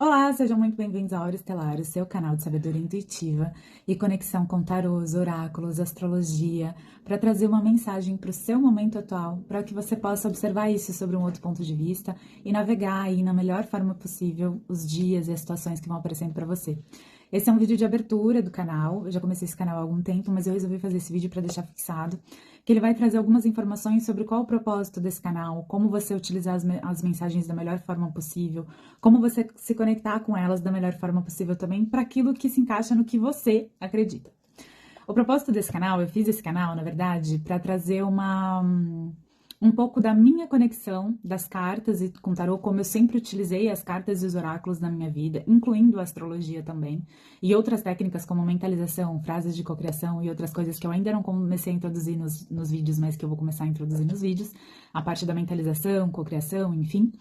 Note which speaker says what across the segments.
Speaker 1: Olá, sejam muito bem-vindos ao Aura Estelar, o seu canal de sabedoria intuitiva e conexão com tarôs, oráculos, astrologia, para trazer uma mensagem para o seu momento atual, para que você possa observar isso sobre um outro ponto de vista e navegar aí na melhor forma possível os dias e as situações que vão aparecendo para você. Esse é um vídeo de abertura do canal, eu já comecei esse canal há algum tempo, mas eu resolvi fazer esse vídeo para deixar fixado, que ele vai trazer algumas informações sobre qual o propósito desse canal, como você utilizar as mensagens da melhor forma possível, como você se conectar com elas da melhor forma possível também, para aquilo que se encaixa no que você acredita. O propósito desse canal, eu fiz esse canal, na verdade, para trazer um pouco da minha conexão das cartas e com tarô, como eu sempre utilizei as cartas e os oráculos na minha vida, incluindo a astrologia também, e outras técnicas como mentalização, frases de cocriação e outras coisas que eu ainda não comecei a introduzir nos vídeos, mas que eu vou começar a introduzir nos vídeos, a parte da mentalização, cocriação, enfim.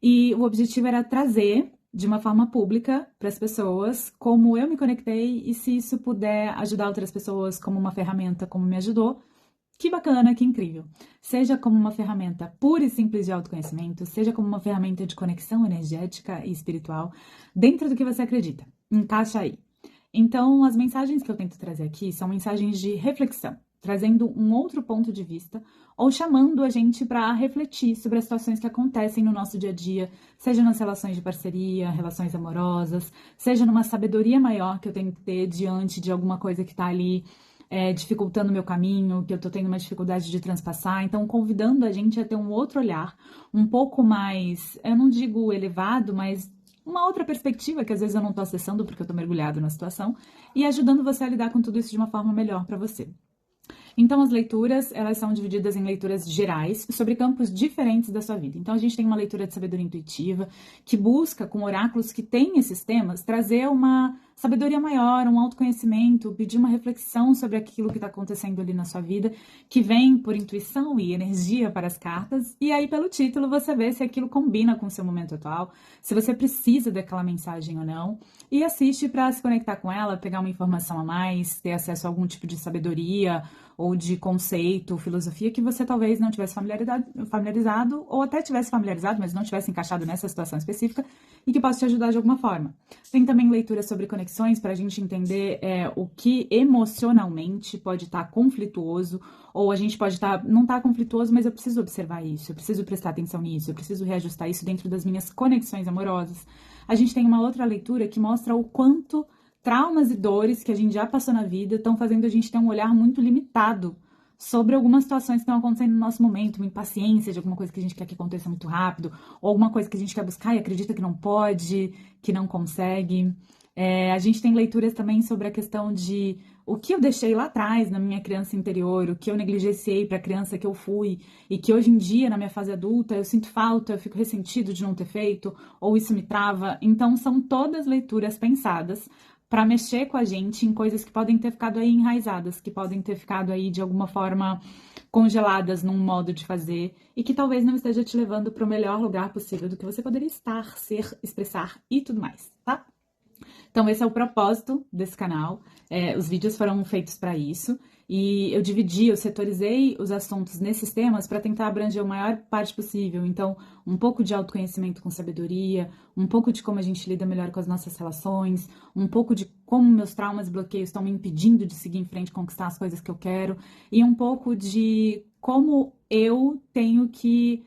Speaker 1: E o objetivo era trazer de uma forma pública para as pessoas como eu me conectei e se isso puder ajudar outras pessoas como uma ferramenta, como me ajudou, que bacana, que incrível. Seja como uma ferramenta pura e simples de autoconhecimento, seja como uma ferramenta de conexão energética e espiritual, dentro do que você acredita. Encaixa aí. Então, as mensagens que eu tento trazer aqui são mensagens de reflexão, trazendo um outro ponto de vista ou chamando a gente para refletir sobre as situações que acontecem no nosso dia a dia, seja nas relações de parceria, relações amorosas, seja numa sabedoria maior que eu tenho que ter diante de alguma coisa que está ali dificultando o meu caminho, que eu tô tendo uma dificuldade de transpassar. Então, convidando a gente a ter um outro olhar, um pouco mais, eu não digo elevado, mas uma outra perspectiva que às vezes eu não tô acessando porque eu tô mergulhado na situação, e ajudando você a lidar com tudo isso de uma forma melhor para você. Então, as leituras, elas são divididas em leituras gerais sobre campos diferentes da sua vida. Então, a gente tem uma leitura de sabedoria intuitiva que busca, com oráculos que têm esses temas, trazer uma sabedoria maior, um autoconhecimento, pedir uma reflexão sobre aquilo que está acontecendo ali na sua vida, que vem por intuição e energia para as cartas. E aí, pelo título, você vê se aquilo combina com o seu momento atual, se você precisa daquela mensagem ou não. E assiste para se conectar com ela, pegar uma informação a mais, ter acesso a algum tipo de sabedoria ou de conceito, filosofia que você talvez não tivesse familiarizado ou até tivesse familiarizado, mas não tivesse encaixado nessa situação específica e que possa te ajudar de alguma forma. Tem também leitura sobre conexões para a gente entender o que emocionalmente pode estar conflituoso ou a gente pode não estar conflituoso, mas eu preciso observar isso, eu preciso prestar atenção nisso, eu preciso reajustar isso dentro das minhas conexões amorosas. A gente tem uma outra leitura que mostra o quanto traumas e dores que a gente já passou na vida estão fazendo a gente ter um olhar muito limitado sobre algumas situações que estão acontecendo no nosso momento, uma impaciência de alguma coisa que a gente quer que aconteça muito rápido, ou alguma coisa que a gente quer buscar e acredita que não pode, que não consegue. A gente tem leituras também sobre a questão de o que eu deixei lá atrás na minha criança interior, o que eu negligenciei para a criança que eu fui e que hoje em dia, na minha fase adulta, eu sinto falta, eu fico ressentido de não ter feito, ou isso me trava. Então, são todas leituras pensadas para mexer com a gente em coisas que podem ter ficado aí enraizadas, que podem ter ficado aí de alguma forma congeladas num modo de fazer e que talvez não esteja te levando para o melhor lugar possível do que você poderia estar, ser, expressar e tudo mais, tá? Então, esse é o propósito desse canal. Os vídeos foram feitos para isso. E eu setorizei os assuntos nesses temas para tentar abranger a maior parte possível. Então, um pouco de autoconhecimento com sabedoria, um pouco de como a gente lida melhor com as nossas relações, um pouco de como meus traumas e bloqueios estão me impedindo de seguir em frente e conquistar as coisas que eu quero, e um pouco de como eu tenho que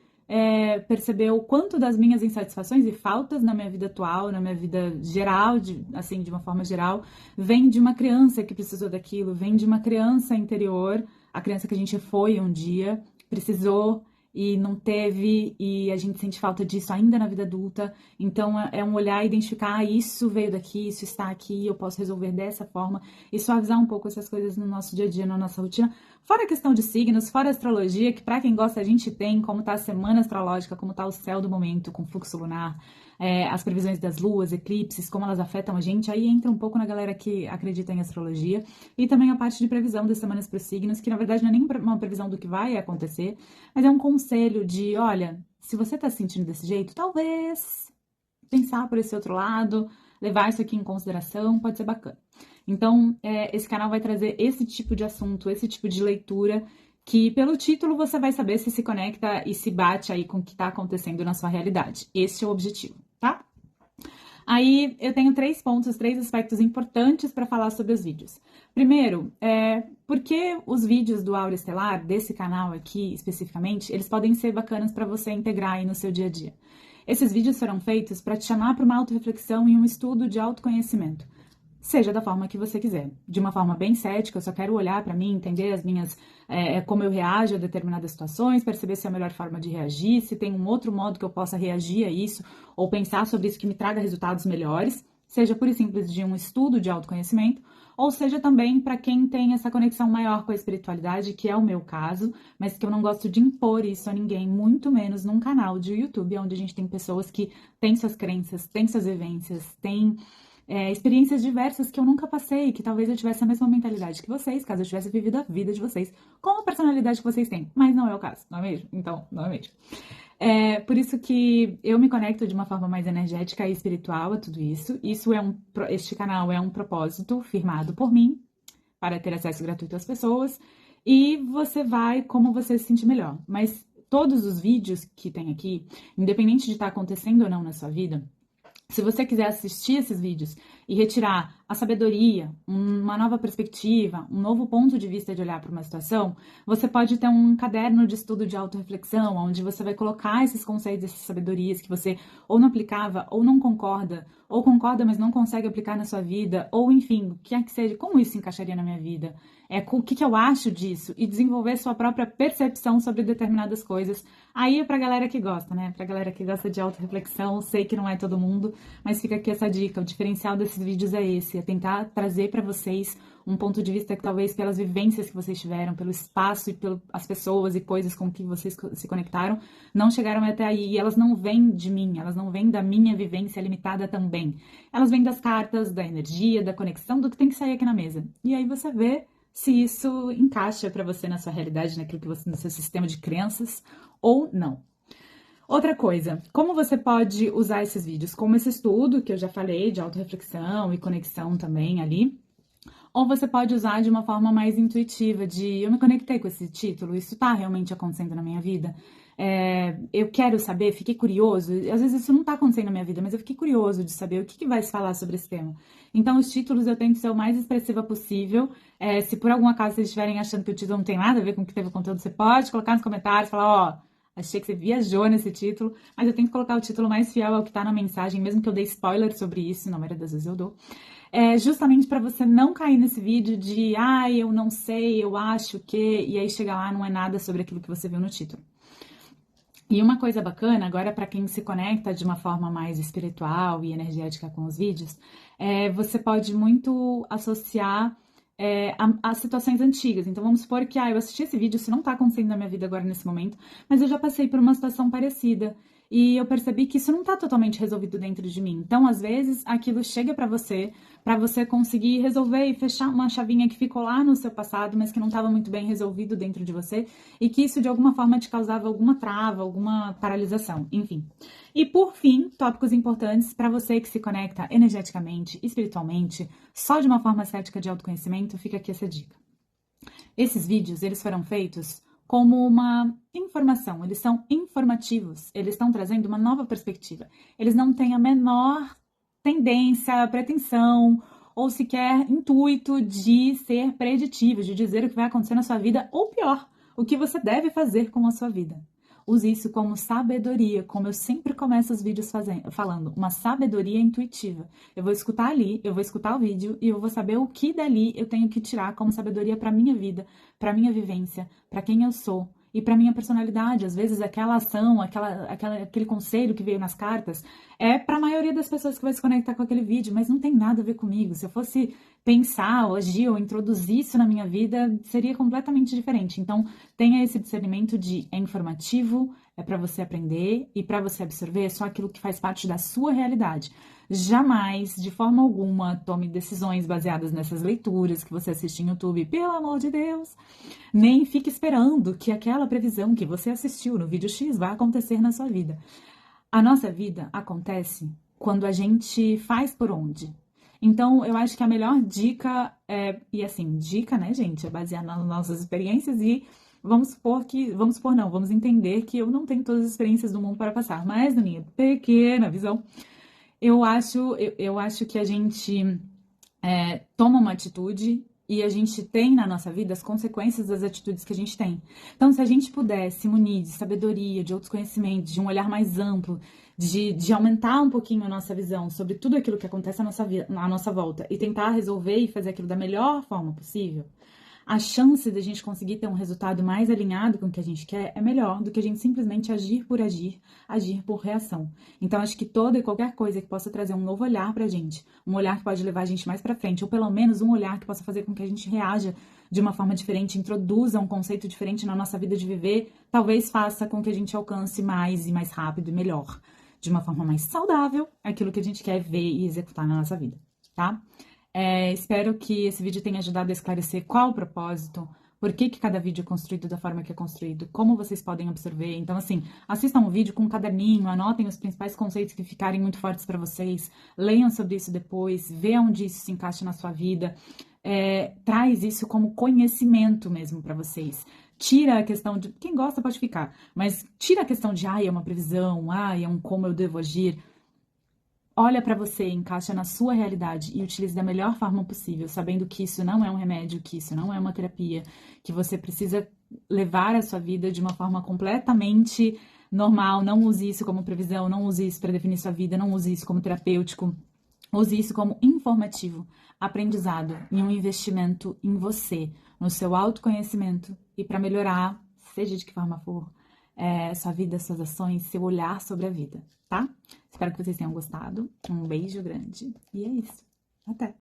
Speaker 1: perceber o quanto das minhas insatisfações e faltas na minha vida atual, na minha vida geral, assim, de uma forma geral, vem de uma criança que precisou daquilo, vem de uma criança interior, a criança que a gente foi um dia, precisou e não teve, e a gente sente falta disso ainda na vida adulta. Então é um olhar e identificar, isso veio daqui, isso está aqui, eu posso resolver dessa forma, e suavizar um pouco essas coisas no nosso dia a dia, na nossa rotina. Fora a questão de signos, fora a astrologia, que para quem gosta a gente tem, como tá a semana astrológica, como tá o céu do momento, com fluxo lunar, as previsões das luas, eclipses, como elas afetam a gente, aí entra um pouco na galera que acredita em astrologia, e também a parte de previsão das semanas para os signos, que na verdade não é nem uma previsão do que vai acontecer, mas é um conselho de, olha, se você tá se sentindo desse jeito, talvez pensar por esse outro lado, levar isso aqui em consideração, pode ser bacana. Então, esse canal vai trazer esse tipo de assunto, esse tipo de leitura, que pelo título você vai saber se conecta e se bate aí com o que está acontecendo na sua realidade. Esse é o objetivo, tá? Aí eu tenho 3 pontos, 3 aspectos importantes para falar sobre os vídeos. Primeiro, porque os vídeos do Aura Estelar, desse canal aqui especificamente, eles podem ser bacanas para você integrar aí no seu dia a dia. Esses vídeos foram feitos para te chamar para uma autorreflexão e um estudo de autoconhecimento. Seja da forma que você quiser. De uma forma bem cética, eu só quero olhar para mim, entender as minhas, como eu reajo a determinadas situações, perceber se é a melhor forma de reagir, se tem um outro modo que eu possa reagir a isso, ou pensar sobre isso que me traga resultados melhores, seja pura e simples de um estudo de autoconhecimento, ou seja também para quem tem essa conexão maior com a espiritualidade, que é o meu caso, mas que eu não gosto de impor isso a ninguém, muito menos num canal de YouTube, onde a gente tem pessoas que têm suas crenças, têm suas vivências, têm experiências diversas que eu nunca passei, que talvez eu tivesse a mesma mentalidade que vocês, caso eu tivesse vivido a vida de vocês, com a personalidade que vocês têm. Mas não é o caso, não é mesmo? Então, não é mesmo. Por isso que eu me conecto de uma forma mais energética e espiritual a tudo isso. Este canal é um propósito firmado por mim, para ter acesso gratuito às pessoas, e você vai como você se sentir melhor. Mas todos os vídeos que tem aqui, independente de estar acontecendo ou não na sua vida, se você quiser assistir esses vídeos e retirar a sabedoria, uma nova perspectiva, um novo ponto de vista de olhar para uma situação, você pode ter um caderno de estudo de autorreflexão, onde você vai colocar esses conceitos, essas sabedorias que você ou não aplicava, ou não concorda, ou concorda, mas não consegue aplicar na sua vida, ou enfim, o que quer que seja, como isso se encaixaria na minha vida, o que eu acho disso, e desenvolver sua própria percepção sobre determinadas coisas. Aí é pra galera que gosta, né? Pra galera que gosta de autorreflexão, sei que não é todo mundo, mas fica aqui essa dica. O diferencial desses vídeos é esse, é tentar trazer para vocês um ponto de vista que talvez pelas vivências que vocês tiveram, pelo espaço e pelas pessoas e coisas com que vocês se conectaram, não chegaram até aí. E elas não vêm de mim, elas não vêm da minha vivência limitada também. Elas vêm das cartas, da energia, da conexão, do que tem que sair aqui na mesa. E aí você vê se isso encaixa para você na sua realidade, naquilo que você, no seu sistema de crenças ou não. Outra coisa, como você pode usar esses vídeos? Como esse estudo que eu já falei, de autorreflexão e conexão também ali, ou você pode usar de uma forma mais intuitiva, de eu me conectei com esse título, isso tá realmente acontecendo na minha vida? Eu quero saber, fiquei curioso, às vezes isso não tá acontecendo na minha vida, mas eu fiquei curioso de saber o que vai se falar sobre esse tema. Então os títulos eu tento ser o mais expressiva possível. Se por algum acaso vocês estiverem achando que o título não tem nada a ver com o que teve o conteúdo, você pode colocar nos comentários, falar, ó, achei que você viajou nesse título, mas eu tento colocar o título mais fiel ao que tá na mensagem, mesmo que eu dei spoiler sobre isso, na maioria das vezes eu dou. Justamente para você não cair nesse vídeo de, eu não sei, eu acho que, e aí chega lá, não é nada sobre aquilo que você viu no título. E uma coisa bacana, agora para quem se conecta de uma forma mais espiritual e energética com os vídeos, você pode muito associar a situações antigas. Então vamos supor que eu assisti esse vídeo, isso não tá acontecendo na minha vida agora nesse momento, mas eu já passei por uma situação parecida. E eu percebi que isso não tá totalmente resolvido dentro de mim. Então, às vezes, aquilo chega para você conseguir resolver e fechar uma chavinha que ficou lá no seu passado, mas que não estava muito bem resolvido dentro de você, e que isso de alguma forma te causava alguma trava, alguma paralisação, enfim. E por fim, tópicos importantes para você que se conecta energeticamente, espiritualmente, só de uma forma cética de autoconhecimento, fica aqui essa dica. Esses vídeos, eles foram feitos como uma informação, eles são informativos, eles estão trazendo uma nova perspectiva. Eles não têm a menor tendência, pretensão ou sequer intuito de ser preditivos, de dizer o que vai acontecer na sua vida, ou pior, o que você deve fazer com a sua vida. Use isso como sabedoria, como eu sempre começo os vídeos falando, uma sabedoria intuitiva. Eu vou escutar ali, eu vou escutar o vídeo e eu vou saber o que dali eu tenho que tirar como sabedoria para minha vida, para minha vivência, para quem eu sou e para minha personalidade. Às vezes aquela ação, aquele conselho que veio nas cartas é para a maioria das pessoas que vai se conectar com aquele vídeo, mas não tem nada a ver comigo. Se eu fosse pensar, ou agir, ou introduzir isso na minha vida, seria completamente diferente. Então, tenha esse discernimento de é informativo, é para você aprender e para você absorver só aquilo que faz parte da sua realidade. Jamais, de forma alguma, tome decisões baseadas nessas leituras que você assiste em YouTube, pelo amor de Deus. Nem fique esperando que aquela previsão que você assistiu no vídeo X vá acontecer na sua vida. A nossa vida acontece quando a gente faz por onde. Então, eu acho que a melhor dica e assim, dica, né, gente, é baseada nas nossas experiências e vamos entender que eu não tenho todas as experiências do mundo para passar, mas na minha pequena visão, Eu acho que a gente toma uma atitude e a gente tem na nossa vida as consequências das atitudes que a gente tem. Então, se a gente puder se munir de sabedoria, de outros conhecimentos, de um olhar mais amplo, de aumentar um pouquinho a nossa visão sobre tudo aquilo que acontece à nossa volta e tentar resolver e fazer aquilo da melhor forma possível, a chance de a gente conseguir ter um resultado mais alinhado com o que a gente quer é melhor do que a gente simplesmente agir por agir, agir por reação. Então, acho que toda e qualquer coisa que possa trazer um novo olhar pra gente, um olhar que pode levar a gente mais pra frente, ou pelo menos um olhar que possa fazer com que a gente reaja de uma forma diferente, introduza um conceito diferente na nossa vida de viver, talvez faça com que a gente alcance mais e mais rápido e melhor, de uma forma mais saudável, aquilo que a gente quer ver e executar na nossa vida, tá? Espero que esse vídeo tenha ajudado a esclarecer qual o propósito, por que que cada vídeo é construído da forma que é construído, como vocês podem absorver. Então, assim, assistam o vídeo com um caderninho, anotem os principais conceitos que ficarem muito fortes para vocês, leiam sobre isso depois, vejam onde isso se encaixa na sua vida. Traz isso como conhecimento mesmo para vocês. Tira a questão de... Quem gosta pode ficar, mas tira a questão de, é uma previsão, é um como eu devo agir. Olha para você, encaixa na sua realidade e utilize da melhor forma possível, sabendo que isso não é um remédio, que isso não é uma terapia, que você precisa levar a sua vida de uma forma completamente normal. Não use isso como previsão, não use isso para definir sua vida, não use isso como terapêutico. Use isso como informativo, aprendizado e um investimento em você, no seu autoconhecimento e para melhorar, seja de que forma for, sua vida, suas ações, seu olhar sobre a vida, tá? Espero que vocês tenham gostado. Um beijo grande e é isso. Até!